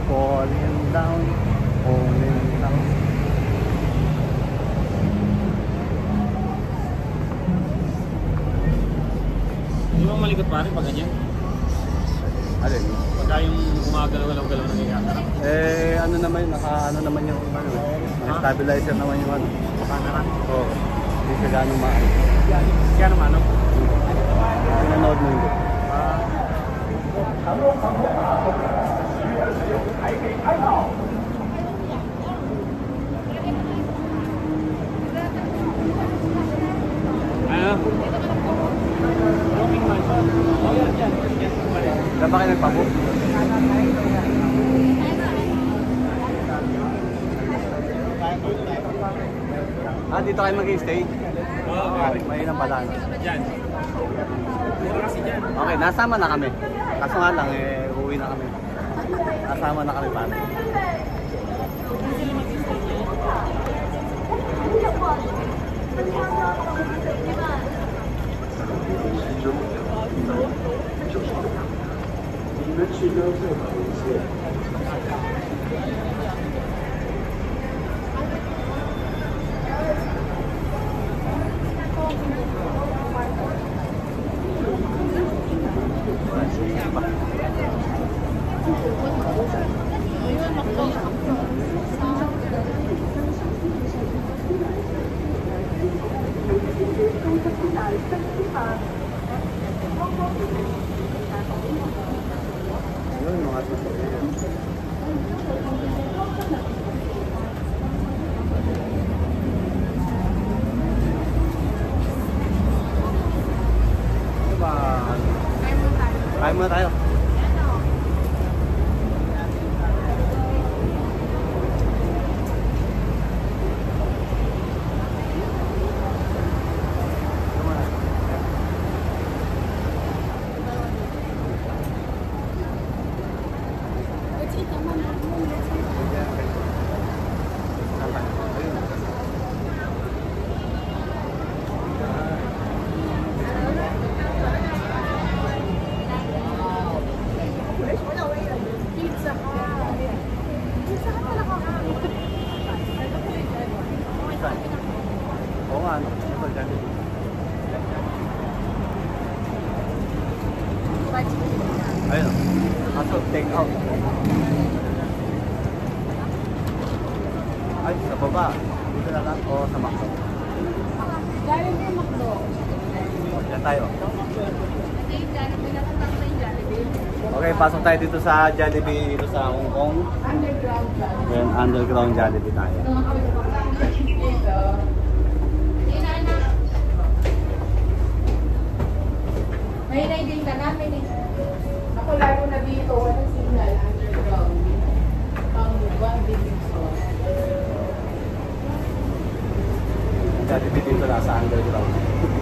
falling down, falling down. Hindi mo malikot pare pag ganyan? Alin? Pagka yung gumagalaw-galaw ng ikakarap. Eh, ano naman yun, ano naman yung ano, stabilizer naman yung ano. Panaran. Oo. Hindi siya gano'ng maano. Kaya naman ano? Pinanood mo hindi. Ano? Saan ba kayo nagpabook? Ah, dito kayo mag-stay? Oo, pare. Mahirap pala. Diyan. Mura kasi dyan. Okay, nasama na kami. Kaso nga lang, uwi na kami. Nasama na kami pare. Yun, mga tutorial. Ano ba? Kain muna tayo. Oo nga, ano? Ito dyan. Ayun. Kaso, take out. Ay, sa baba. Dito na lang. O, sa McDo. Galing din McDo. O, dyan tayo. Okay, pasok tayo dito sa Jollibee dito sa Hong Kong. Underground lang. Then, underground Jollibee tayo. May naiding ka namin eh. Ako lalo na dito, walang signal, underground. Pang one big sauce. Jollibee dito na sa underground.